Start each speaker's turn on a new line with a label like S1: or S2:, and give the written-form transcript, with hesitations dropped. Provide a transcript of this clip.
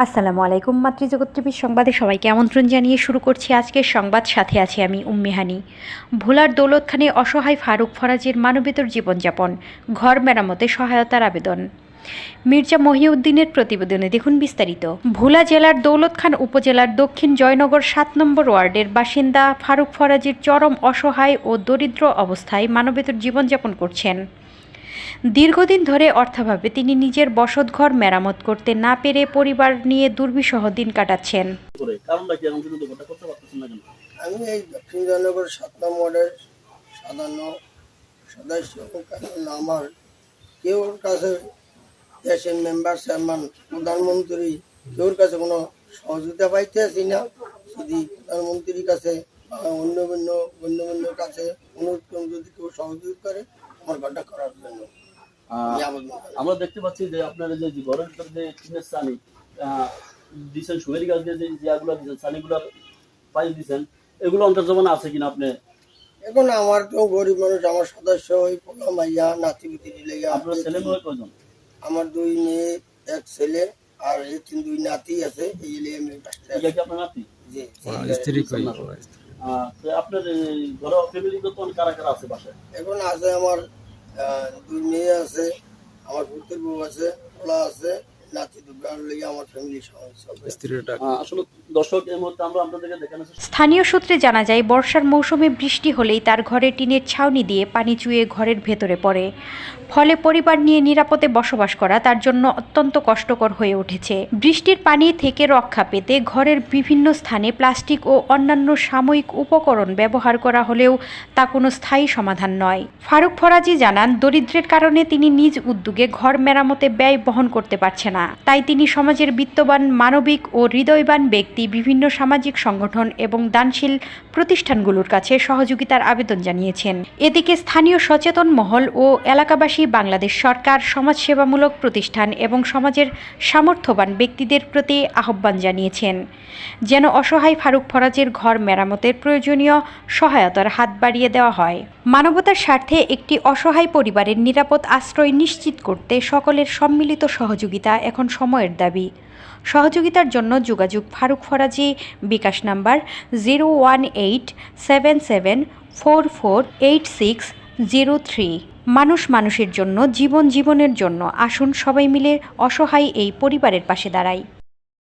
S1: আসসালামু আলাইকুম। মাতৃজগৎ টিভির সংবাদে সবাইকে আমন্ত্রণ জানিয়ে শুরু করছি আজকের সংবাদ। সাথে আছি আমি উম্মি হানি। ভোলার দৌলতখানে অসহায় ফারুক ফরাজের মানবেতর জীবনযাপন, ঘর মেরামতে সহায়তার আবেদন। মির্জা মহিউদ্দিনের প্রতিবেদনে দেখুন বিস্তারিত। ভোলা জেলার দৌলতখান উপজেলার দক্ষিণ জয়নগর ৭ নম্বর ওয়ার্ডের বাসিন্দা ফারুক ফরাজের চরম অসহায় ও দরিদ্র অবস্থায় মানবেতর জীবনযাপন করছেন। দীর্ঘদিন ধরে অর্থাভাবে তিনি নিজের বসতঘর মেরামত করতে না পেরে পরিবার নিয়ে দুর্বিষহ দিন কাটাচ্ছেন।
S2: আমি এই দক্ষিণ জয়নগর ৭ নম্বর ওয়ার্ডের সাধারণ সদস্য। আমার কেউর কাছে দেশের মেম্বার, চেয়ারম্যান, প্রধানমন্ত্রী কেউর কাছে কোনো সহযোগিতা পাইতে আছি না। যদি প্রধানমন্ত্রীর কাছে বা অন্য গণ্যমান্যর কাছে অনুরোধ যদি কেউ সহযোগিতা করে আমার ঘরটা করার জন্য।
S3: আমরা দেখতে পাচ্ছি যে আপনার যে ঘরের ভিতরে যে টিনের চালি দিচ্ছেন, সুবেরি গাছ দিয়ে যে জিয়াগুলো দিচ্ছেন, চালিগুলো পাই দিচ্ছেন, এগুলো অন্তর্জমানে আছে কিনা আপনি?
S2: এখন আমার তো গরিব মানুষ, আমার সদস্য ওই পোলা মাইয়া নাতিপুতি লেগে।
S3: আপনার ছেলে মেয়ে কয়জন? আমার
S2: 2 মেয়ে 1 ছেলে আর এই 2 নাতি আছে। এই নিয়ে আমি
S3: আপনার নাতি?
S2: জি।
S3: স্ত্রী কই? আপনার ঘরে ফ্যামিলি কত কারা কারা আছে বাসায়?
S2: এখন আছে আমার 2 মেয়ে আছে, আমার পুত্র বউ আছে, পোলা আছে, নাতি দুগার লেগে আমার ফ্যামিলি সমস্যা।
S3: আসলে দর্শক, এই মুহূর্তে আমরা আপনাদেরকে দেখানোর
S1: স্থানীয় সূত্রে জানা যায়, বর্ষার মৌসুমে বৃষ্টি হলেই তার ঘরে টিনের ছাউনি দিয়ে পানি চুয়ে ঘরের ভেতরে পড়ে। ফলে পরিবার নিয়ে নিরাপদে বসবাস করা তার জন্য অত্যন্ত কষ্টকর হয়ে উঠেছে। বৃষ্টির পানি থেকে রক্ষা পেতে ঘরের বিভিন্ন স্থানে প্লাস্টিক ও অন্যান্য সাময়িক উপকরণ ব্যবহার করা হলেও তা কোনো স্থায়ী সমাধান নয়। ফারুক ফরাজি জানান, দরিদ্রের কারণে তিনি নিজ উদ্যোগে ঘর মেরামতে ব্যয় বহন করতে পারছে না। তাই তিনি সমাজের বিত্তবান, মানবিক ও হৃদয়বান ব্যক্তি, বিভিন্ন সামাজিক সংগঠন এবং দানশীল প্রতিষ্ঠানগুলোর কাছে সহযোগিতার আবেদন জানিয়েছেন। এদিকে স্থানীয় সচেতন মহল ও এলাকাবাসী বাংলাদেশ সরকার, সমাজসেবামূলক প্রতিষ্ঠান এবং সমাজের সামর্থ্যবান ব্যক্তিদের প্রতি আহ্বান জানিয়েছেন যেন অসহায় ফারুক ফরাজের ঘর মেরামতের প্রয়োজনীয় সহায়তার হাত বাড়িয়ে দেওয়া হয়। মানবতার স্বার্থে একটি অসহায় পরিবারের নিরাপদ আশ্রয় নিশ্চিত করতে সকলের সম্মিলিত সহযোগিতা এখন সময়ের দাবি। সহযোগিতার জন্য যোগাযোগ ফারুক ফরাজি, বিকাশ নাম্বার 01877448603। মানুষ মানুষের জন্য, জীবন জীবনের জন্য। আসুন সবাই মিলে অসহায় এই পরিবারের পাশে দাঁড়াই।